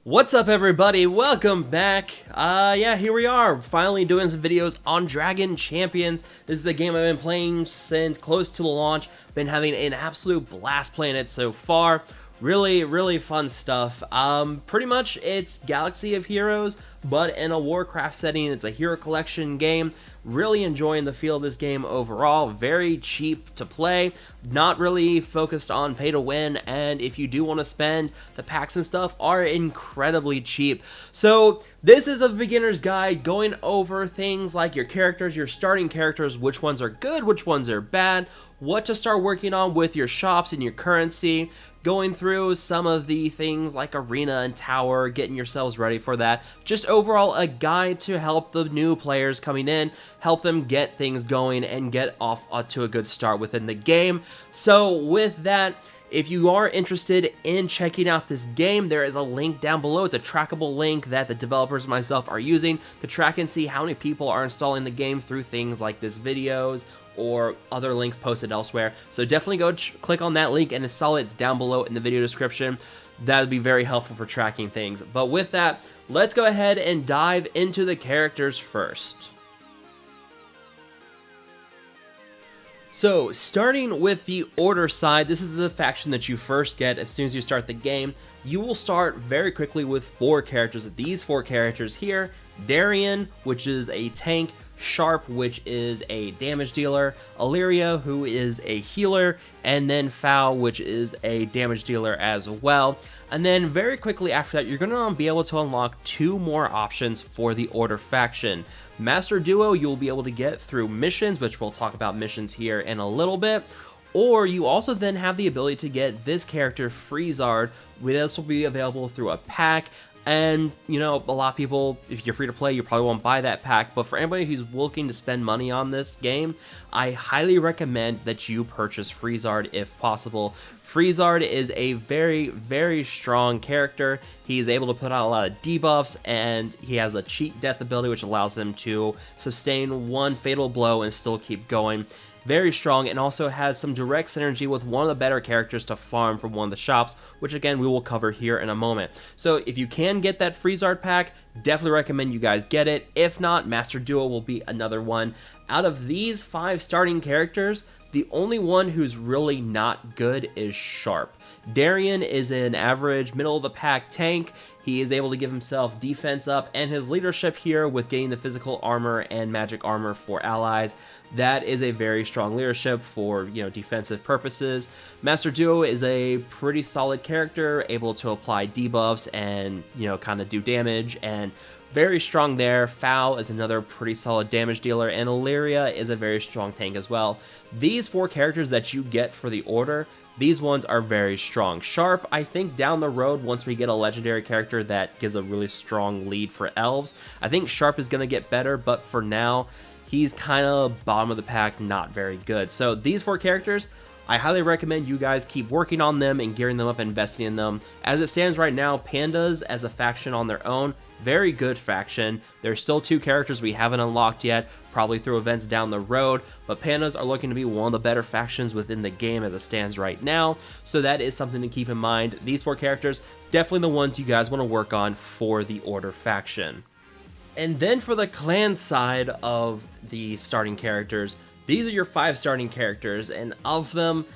What's up, everybody? Welcome back. Yeah, here we are, finally doing some videos on Dragon Champions. This is a game I've been playing since close to the launch. Been having an absolute blast playing it so far. Really fun stuff. Pretty much it's Galaxy of Heroes, but in a Warcraft setting. It's a hero collection game. Really enjoying the feel of this game overall. Very cheap to play, not really focused on pay to win, and if you do want to spend, the packs and stuff are incredibly cheap. So this is a beginner's guide going over things like your characters, your starting characters, which ones are good, which ones are bad, what to start working on with your shops and your currency, going through some of the things like arena and tower, getting yourselves ready for that. Just overall a guide to help the new players coming in, help them get things going and get off to a good start within the game. So with that, if you are interested in checking out this game, there is a link down below. It's a trackable link that the developers and myself are using to track and see how many people are installing the game through things like this videos or other links posted elsewhere. So definitely go click on that link and install it. It's down below in the video description. That would be very helpful for tracking things. But with that, let's go ahead and dive into the characters first. So, starting with the order side, this is the faction that you first get as soon as you start the game. You will start very quickly with 4 characters. These 4 characters here: Darien, which is a tank; Sharp, which is a damage dealer; Illyria, who is a healer; and then Foul, which is a damage dealer as well. And then very quickly after that, you're going to be able to unlock 2 more options for the Order faction. Master Duo you'll be able to get through missions, which we'll talk about missions here in a little bit. Or you also then have the ability to get this character, Freezard. This will be available through a pack. And, you know, a lot of people, if you're free to play, you probably won't buy that pack. But for anybody who's looking to spend money on this game, I highly recommend that you purchase Freezard if possible. Freezard is a very strong character. He's able to put out a lot of debuffs, and he has a cheat death ability which allows him to sustain 1 fatal blow and still keep going. Very strong, and also has some direct synergy with one of the better characters to farm from one of the shops, which again we will cover here in a moment. So if you can get that Freezard pack, definitely recommend you guys get it. If not, Master Duo will be another one. Out of these 5 starting characters, the only one who's really not good is Sharp. Darien is an average middle of the pack tank. He is able to give himself defense up, and his leadership here with getting the physical armor and magic armor for allies, that is a very strong leadership for, you know, defensive purposes. Master Duo is a pretty solid character, able to apply debuffs and, you know, kind of do damage, and very strong there. Foul is another pretty solid damage dealer, and Illyria is a very strong tank as well. These 4 characters that you get for the Order, these ones are very strong. Sharp, I think down the road, once we get a legendary character that gives a really strong lead for elves, I think Sharp is going to get better, but for now, he's kind of bottom of the pack, not very good. So these 4 characters, I highly recommend you guys keep working on them and gearing them up and investing in them. As it stands right now, Pandas as a faction on their own, very good faction. There's still 2 characters we haven't unlocked yet, probably through events down the road, but Pandas are looking to be one of the better factions within the game as it stands right now, so that is something to keep in mind. These 4 characters, definitely the ones you guys want to work on for the Order faction. And then for the clan side of the starting characters, these are your 5 starting characters, and of them,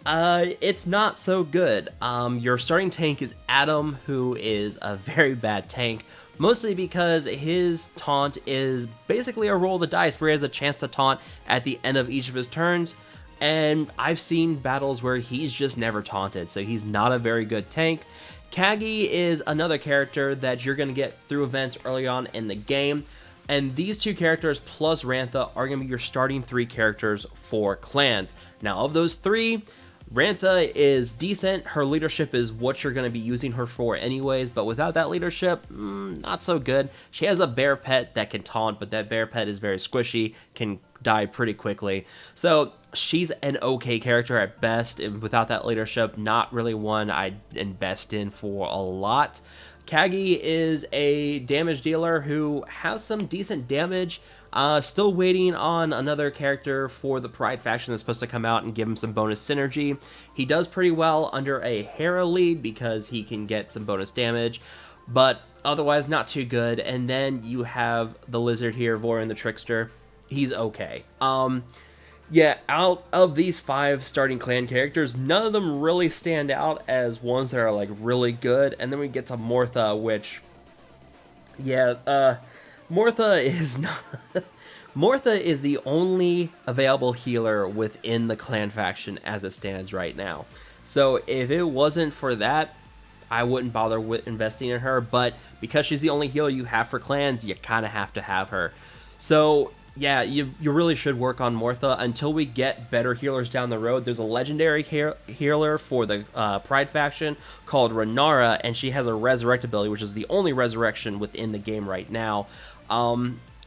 it's not so good. Your starting tank is Adam, who is a very bad tank, mostly because his taunt is basically a roll of the dice where he has a chance to taunt at the end of each of his turns, and I've seen battles where he's just never taunted, so he's not a very good tank. Kagi is another character that you're going to get through events early on in the game, and these 2 characters plus Rantha are going to be your starting 3 characters for clans. Now, of those 3, Rantha is decent. Her leadership is what you're going to be using her for anyways, but without that leadership, not so good. She has a bear pet that can taunt, but that bear pet is very squishy, can die pretty quickly. So she's an okay character at best, and without that leadership, not really one I'd invest in for a lot. Kagi is a damage dealer who has some decent damage. Still waiting on another character for the Pride faction that's supposed to come out and give him some bonus synergy. He does pretty well under a Hera lead because he can get some bonus damage. but otherwise not too good. And then you have the lizard here, Vorin the Trickster. He's okay. Yeah, out of these 5 starting clan characters, none of them really stand out as ones that are like really good. And then we get to Mortha, which, yeah, Mortha is not. Mortha is the only available healer within the clan faction as it stands right now. So if it wasn't for that, I wouldn't bother with investing in her. But because she's the only healer you have for clans, you kind of have to have her. So yeah, you really should work on Mortha until we get better healers down the road. There's a legendary healer for the Pride faction called Renara, and she has a resurrect ability, which is the only resurrection within the game right now.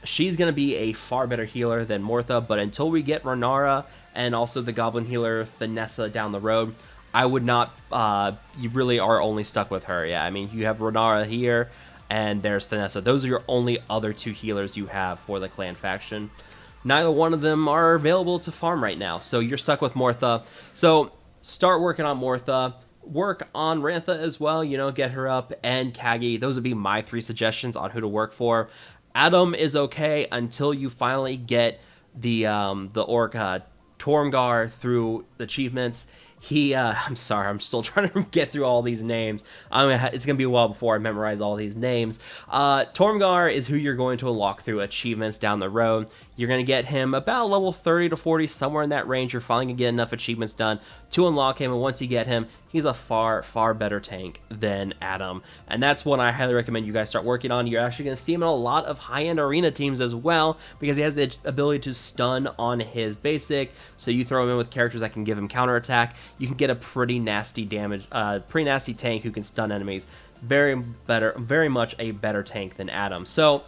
She's going to be a far better healer than Mortha, but until we get Renara and also the goblin healer Thanessa down the road, I would not, you really are only stuck with her. Yeah, I mean, you have Renara here, and there's Thanessa. Those are your only other 2 healers you have for the clan faction. Neither one of them are available to farm right now, so you're stuck with Mortha. So start working on Mortha. Work on Rantha as well, you know, get her up, and Kagi. Those would be my 3 suggestions on who to work for. Adam is okay until you finally get the orc Tormgar through achievements. I'm sorry, I'm still trying to get through all these names. It's going to be a while before I memorize all these names. Tormgar is who you're going to unlock through achievements down the road. You're going to get him about level 30 to 40, somewhere in that range. You're finally going to get enough achievements done to unlock him, and once you get him, he's a far, far better tank than Adam. And that's what I highly recommend you guys start working on. You're actually going to see him in a lot of high-end arena teams as well, because he has the ability to stun on his basic, so you throw him in with characters that can give him counterattack. You can get a pretty nasty damage, pretty nasty tank who can stun enemies. Very much a better tank than Adam. So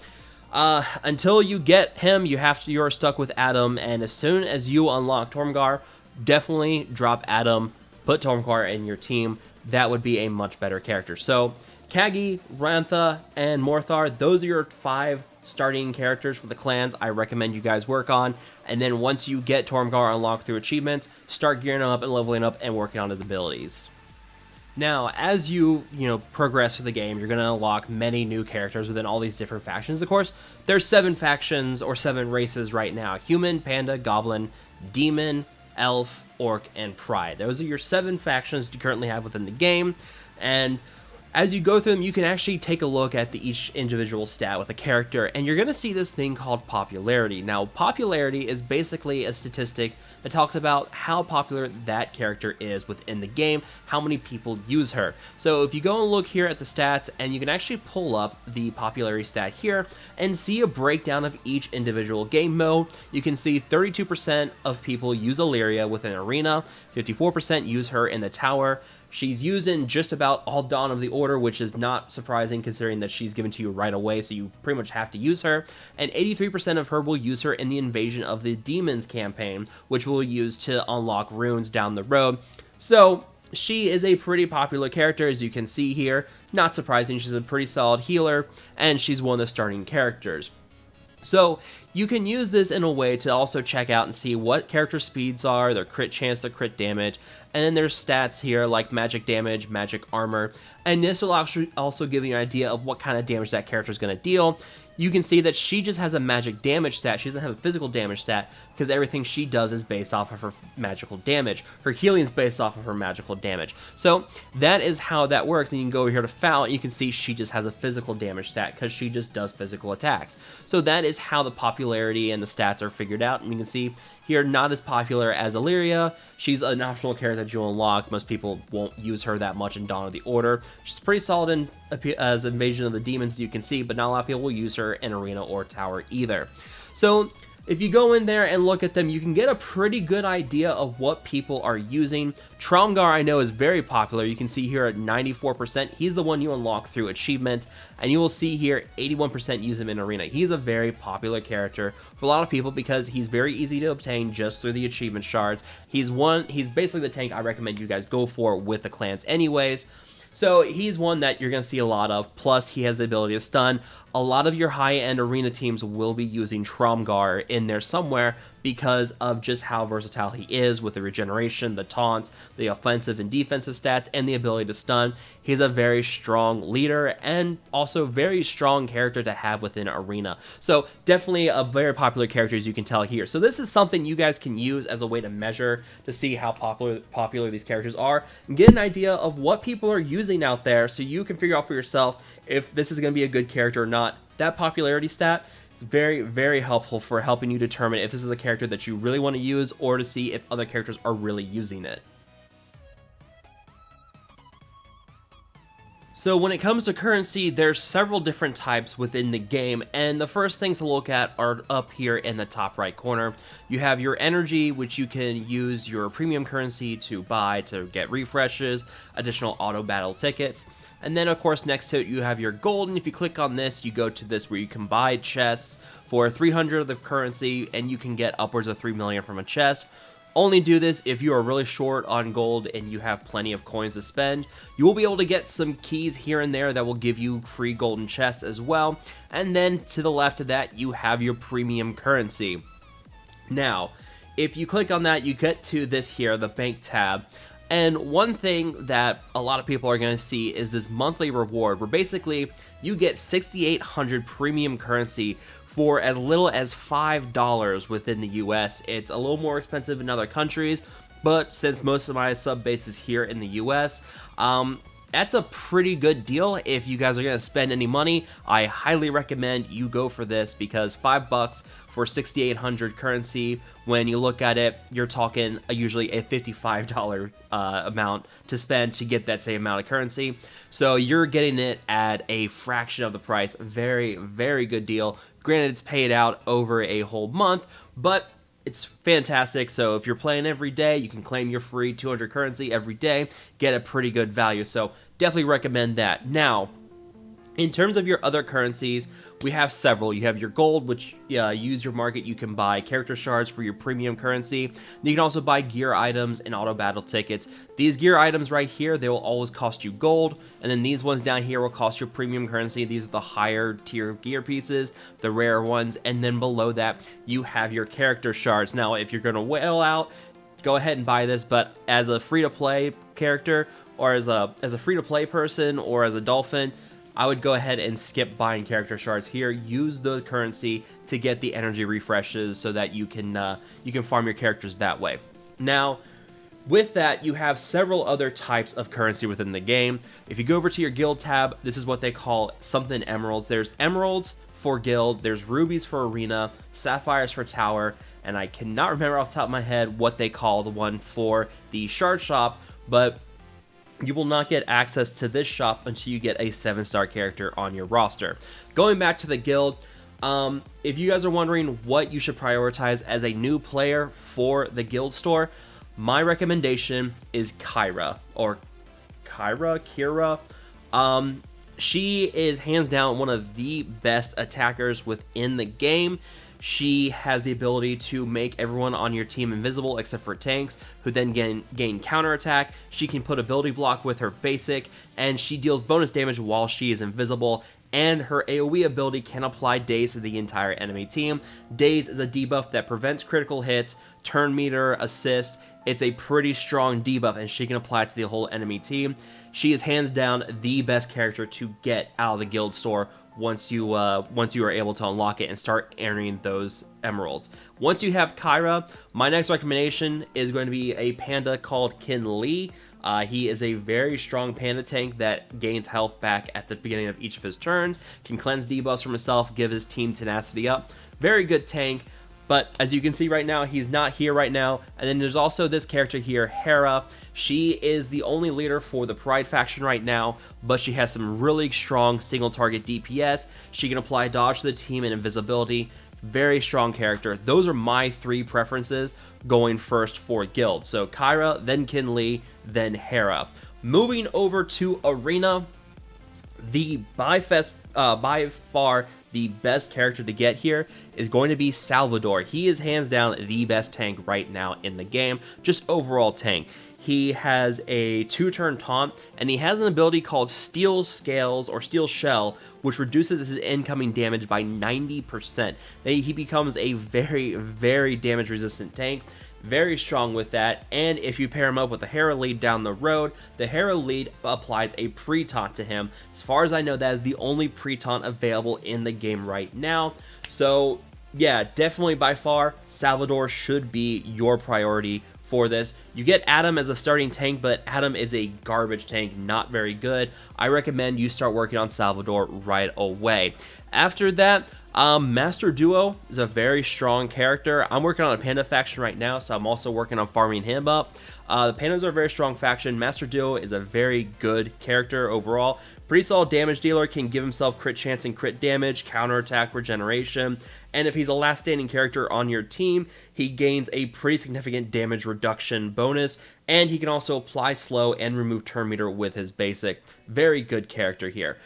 until you get him, you're stuck with Adam. And as soon as you unlock Tormgar, definitely drop Adam, put Tormgar in your team. That would be a much better character. So Kagi, Rantha, and Morthar, those are your 5 starting characters for the clans I recommend you guys work on. And then once you get Tormgar unlocked through achievements, start gearing him up and leveling up and working on his abilities. Now, as you progress through the game, you're going to unlock many new characters within all these different factions. Of course, there's 7 factions or 7 races right now: human, panda, goblin, demon, elf, orc, and pride. Those are your 7 factions you currently have within the game. And as you go through them, you can actually take a look at each individual stat with a character, and you're going to see this thing called popularity. Now, popularity is basically a statistic that talks about how popular that character is within the game, how many people use her. So if you go and look here at the stats, and you can actually pull up the popularity stat here and see a breakdown of each individual game mode. You can see 32% of people use Illyria within Arena, 54% use her in the tower. She's used in just about all Dawn of the Order, which is not surprising considering that she's given to you right away, so you pretty much have to use her. And 83% of her will use her in the Invasion of the Demons campaign, which we'll use to unlock runes down the road. So she is a pretty popular character, as you can see here. Not surprising, she's a pretty solid healer, and she's one of the starting characters. So you can use this in a way to also check out and see what character speeds are, their crit chance, their crit damage, and then there's stats here like magic damage, magic armor, and this will actually also give you an idea of what kind of damage that character is going to deal. You can see that she just has a magic damage stat. She doesn't have a physical damage stat because everything she does is based off of her magical damage. Her healing is based off of her magical damage. So that is how that works. And you can go over here to Foul, and you can see she just has a physical damage stat because she just does physical attacks. So that is how the popularity and the stats are figured out. And you can see here, not as popular as Illyria. She's an optional character that you'll unlock. Most people won't use her that much in Dawn of the Order. She's pretty solid as Invasion of the Demons, you can see, but not a lot of people will use her in Arena or Tower either. So if you go in there and look at them, you can get a pretty good idea of what people are using. Traumgar, I know, is very popular. You can see here at 94%. He's the one you unlock through achievements, and you will see here 81% use him in Arena. He's a very popular character for a lot of people because he's very easy to obtain just through the achievement shards. He's basically the tank I recommend you guys go for with the clans anyways. So he's one that you're going to see a lot of, plus he has the ability to stun. A lot of your high-end arena teams will be using Tromgar in there somewhere because of just how versatile he is with the regeneration, the taunts, the offensive and defensive stats, and the ability to stun. He's a very strong leader and also very strong character to have within arena. So definitely a very popular character, as you can tell here. So this is something you guys can use as a way to measure to see how popular these characters are and get an idea of what people are using out there so you can figure out for yourself if this is going to be a good character or not. That popularity stat is very, very helpful for helping you determine if this is a character that you really want to use or to see if other characters are really using it. So when it comes to currency, there's several different types within the game, and the first things to look at are up here in the top right corner. You have your energy, which you can use your premium currency to buy to get refreshes, additional auto battle tickets. And then of course next to it you have your gold, and if you click on this, you go to this where you can buy chests for 300 of the currency, and you can get upwards of 3 million from a chest. Only do this if you are really short on gold and you have plenty of coins to spend. You will be able to get some keys here and there that will give you free golden chests as well. And then to the left of that, you have your premium currency. Now, if you click on that, you get to this here, the bank tab. And one thing that a lot of people are going to see is this monthly reward, where basically you get 6,800 premium currency for as little as $5 within the US. It's a little more expensive in other countries, but since most of my sub base is here in the US, that's a pretty good deal. If you guys are going to spend any money, I highly recommend you go for this, because $5 for 6,800 currency, when you look at it, you're talking usually a $55 amount to spend to get that same amount of currency. So you're getting it at a fraction of the price. Very, very good deal. Granted, it's paid out over a whole month, but it's fantastic. So if you're playing every day, you can claim your free 200 currency every day, get a pretty good value. So definitely recommend that. Now, in terms of your other currencies, we have several. You have your gold, which use your market. You can buy character shards for your premium currency. You can also buy gear items and auto battle tickets. These gear items right here, they will always cost you gold. And then these ones down here will cost you premium currency. These are the higher tier gear pieces, the rare ones. And then below that, you have your character shards. Now, if you're going to whale out, go ahead and buy this. But as a free-to-play character, or as a free-to-play person, or as a dolphin, I would go ahead and skip buying character shards here. Use the currency to get the energy refreshes so that you can farm your characters that way. Now, with that, you have several other types of currency within the game. If you go over to your guild tab, this is what they call something emeralds. There's emeralds for guild, there's rubies for arena, sapphires for tower, and I cannot remember off the top of my head what they call the one for the shard shop, but you will not get access to this shop until you get a 7-star character on your roster. Going back to the guild, if you guys are wondering what you should prioritize as a new player for the guild store, my recommendation is Kira. She is hands down one of the best attackers within the game. She has the ability to make everyone on your team invisible except for tanks, who then gain counterattack. She can put ability block with her basic, and she deals bonus damage while she is invisible, and her AoE ability can apply daze to the entire enemy team. Daze is a debuff that prevents critical hits, turn meter, assist. It's a pretty strong debuff, and she can apply it to the whole enemy team. She is hands down the best character to get out of the guild store once you are able to unlock it and start earning those emeralds. Once you have Kira, my next recommendation is going to be a panda called Kin Lee. He is a very strong panda tank that gains health back at the beginning of each of his turns, can cleanse debuffs from himself, give his team tenacity up. Very good tank. But as you can see right now, he's not here right now. And then there's also this character here, Hera. She is the only leader for the Pride faction right now, but she has some really strong single target DPS. She can apply dodge to the team and invisibility. Very strong character. Those are my 3 preferences going first for guild. So Kira, then Kin Lee, then Hera. Moving over to Arena, the by far the best character to get here is going to be Salvador. He is hands down the best tank right now in the game, just overall tank. he has a 2-turn taunt, and he has an ability called Steel Scales or Steel Shell, which reduces his incoming damage by 90%. He becomes a very, very damage resistant tank. Very strong with that, and if you pair him up with the Hera lead down the road, the Hera lead applies a pre-taunt to him. As far as I know, that is the only pre-taunt available in the game right now. So yeah, definitely by far, Salvador should be your priority for this. You get Adam as a starting tank, but Adam is a garbage tank, not very good. I recommend you start working on Salvador right away. After that, Master Duo is a very strong character. I'm working on a Panda faction right now, so I'm also working on farming him up. The Pandas are a very strong faction. Master Duo is a very good character overall. Pretty solid damage dealer, can give himself crit chance and crit damage, counterattack, regeneration, and if he's a last standing character on your team, he gains a pretty significant damage reduction bonus, and he can also apply slow and remove turn meter with his basic. Very good character here.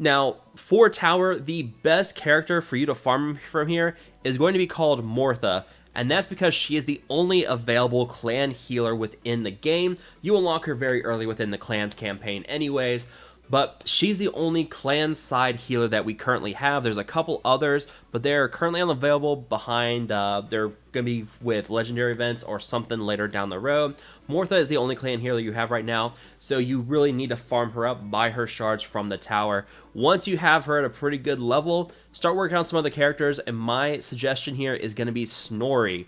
Now, for Tower, the best character for you to farm from here is going to be called Mortha, and that's because she is the only available clan healer within the game. You unlock her very early within the clan's campaign anyways, but she's the only clan side healer that we currently have. There's a couple others, but they're currently unavailable behind, they're going to be with legendary events or something later down the road. Mortha is the only clan healer you have right now, so you really need to farm her up, buy her shards from the tower. Once you have her at a pretty good level, start working on some other characters, and my suggestion here is going to be Snorri.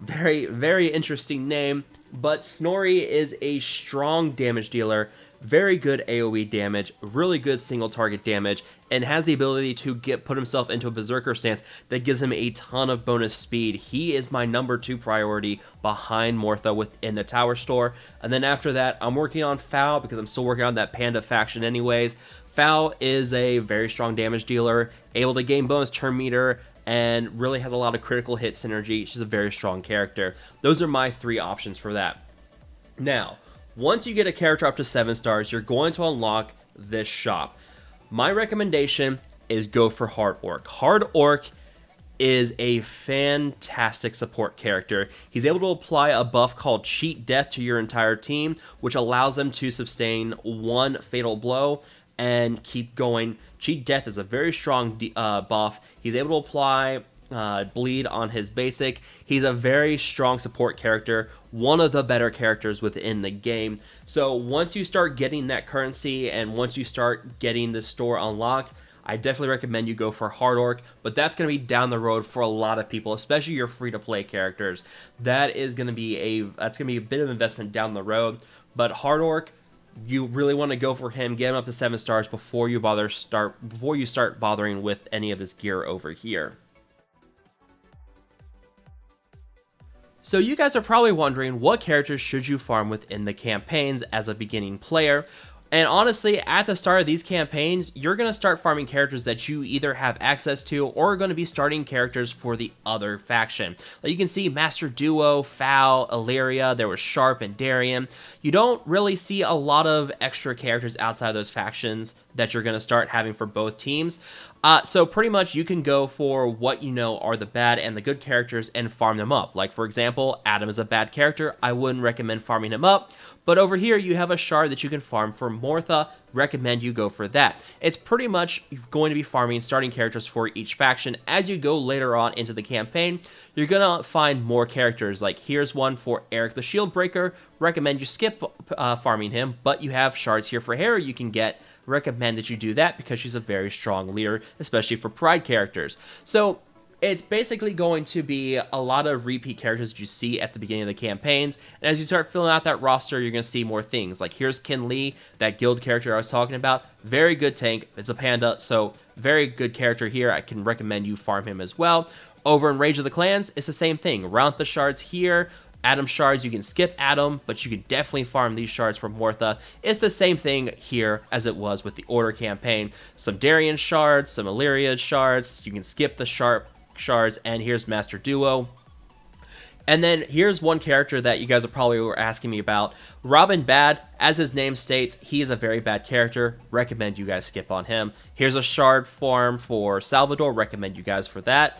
Very, very interesting name, but Snorri is a strong damage dealer, very good AoE damage, really good single target damage, and has the ability to put himself into a berserker stance that gives him a ton of bonus speed. He is my number 2 priority behind Mortha within the tower store. And then after that, I'm working on Foul because I'm still working on that Panda faction anyways. Foul is a very strong damage dealer, able to gain bonus turn meter, and really has a lot of critical hit synergy. She's a very strong character. Those are my 3 options for that. Now, once you get a character up to 7 stars, you're going to unlock this shop. My recommendation is go for Hard Orc. Hard Orc is a fantastic support character. He's able to apply a buff called Cheat Death to your entire team, which allows them to sustain 1 fatal blow and keep going. Cheat Death is a very strong buff. He's able to apply bleed on his basic. He's a very strong support character, one of the better characters within the game. So once you start getting that currency and once you start getting the store unlocked, I definitely recommend you go for Hard Orc, but that's going to be down the road for a lot of people, especially your free-to-play characters. That's going to be a bit of investment down the road, but Hard Orc, you really want to go for him, get him up to 7 stars before you start bothering with any of this gear over here. So you guys are probably wondering, what characters should you farm within the campaigns as a beginning player? And honestly, at the start of these campaigns, you're going to start farming characters that you either have access to or are going to be starting characters for the other faction. Like you can see Master Duo, Foul, Illyria, there was Sharp and Darien. You don't really see a lot of extra characters outside of those factions that you're going to start having for both teams. So pretty much you can go for what you know are the bad and the good characters and farm them up. Like for example, Adam is a bad character. I wouldn't recommend farming him up. But over here you have a shard that you can farm for Mortha. Recommend you go for that. It's pretty much going to be farming starting characters for each faction. As you go later on into the campaign, you're going to find more characters. Like here's one for Eric the Shield Breaker. Recommend you skip farming him, but you have shards here for Hera you can get. Recommend that you do that because she's a very strong leader, especially for Pride characters. So it's basically going to be a lot of repeat characters that you see at the beginning of the campaigns, and as you start filling out that roster, you're going to see more things. Like here's Kin Lee, that guild character I was talking about. Very good tank. It's a panda, so very good character here. I can recommend you farm him as well. Over in Rage of the Clans, it's the same thing. Round the shards here. Adam shards, you can skip Adam, but you can definitely farm these shards from Mortha. It's the same thing here as it was with the Order campaign. Some Darien shards, some Illyria shards, you can skip the Sharp shards, and here's Master Duo. And then here's one character that you guys are probably were asking me about. Robin Bad, as his name states, he is a very bad character. Recommend you guys skip on him. Here's a shard farm for Salvador. Recommend you guys for that.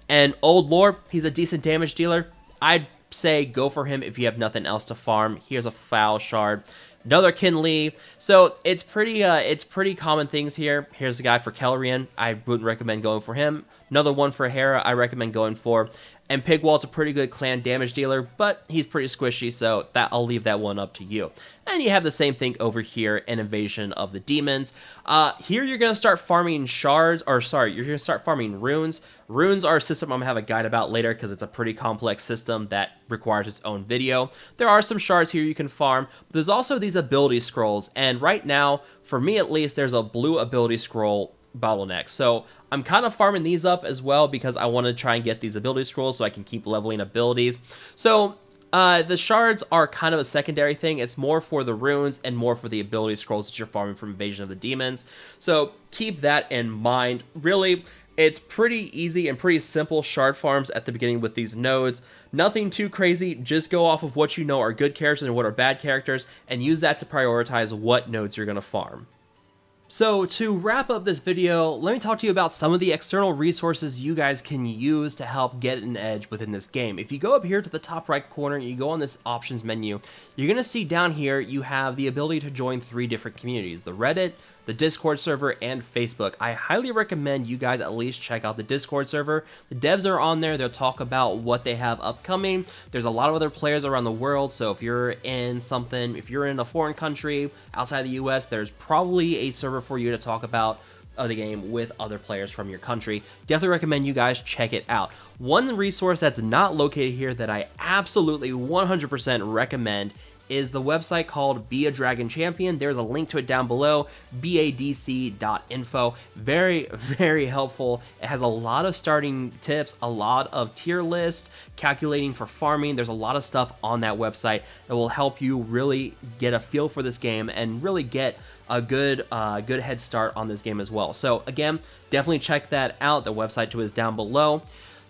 And Old Lord, he's a decent damage dealer. I'd say go for him if you have nothing else to farm. Here's a foul shard. Another Kinley. So it's pretty common things here. Here's a guy for Kellerian. I wouldn't recommend going for him. Another one for Hera I recommend going for. And Pigwall's a pretty good clan damage dealer, but he's pretty squishy, so I'll leave that one up to you. And you have the same thing over here in Invasion of the Demons. Here you're going to start farming shards, or sorry, you're going to start farming runes. Runes are a system I'm going to have a guide about later because it's a pretty complex system that requires its own video. There are some shards here you can farm, but there's also these ability scrolls, and right now, for me at least, there's a blue ability scroll bottleneck. So I'm kind of farming these up as well because I want to try and get these ability scrolls so I can keep leveling abilities. So the shards are kind of a secondary thing. It's more for the runes and more for the ability scrolls that you're farming from Invasion of the Demons. So keep that in mind. Really, it's pretty easy and pretty simple shard farms at the beginning with these nodes. Nothing too crazy. Just go off of what you know are good characters and what are bad characters and use that to prioritize what nodes you're going to farm. So to wrap up this video, let me talk to you about some of the external resources you guys can use to help get an edge within this game. If you go up here to the top right corner, you go on this options menu, you're going to see down here you have the ability to join 3 different communities: the Reddit, the Discord server, and Facebook. I highly recommend you guys at least check out the Discord server. The devs are on there. They'll talk about what they have upcoming. There's a lot of other players around the world, so if you're in a foreign country outside the US, there's probably a server for you to talk about the game with other players from your country. Definitely recommend you guys check it out. One resource that's not located here that I absolutely 100% recommend is the website called Be a Dragon Champion. There's a link to it down below, badc.info. Very, very helpful. It has a lot of starting tips, a lot of tier lists, calculating for farming. There's a lot of stuff on that website that will help you really get a feel for this game and really get a good head start on this game as well. So again, definitely check that out. The website too is down below.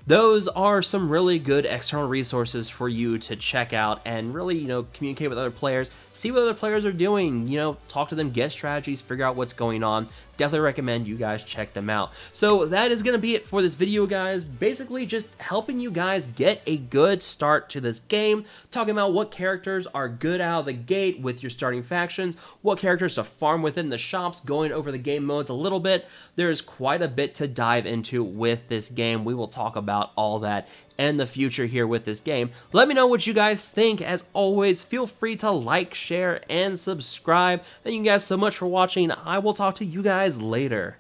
Those are some really good external resources for you to check out and really, communicate with other players, see what other players are doing, talk to them, get strategies, figure out what's going on. Definitely recommend you guys check them out. So that is going to be it for this video, guys. Basically just helping you guys get a good start to this game, talking about what characters are good out of the gate with your starting factions, what characters to farm within the shops, going over the game modes a little bit. There's quite a bit to dive into with this game. We will talk about all that and the future here with this game. Let me know what you guys think. As always, feel free to like, share, and subscribe. Thank you guys so much for watching. I will talk to you guys later.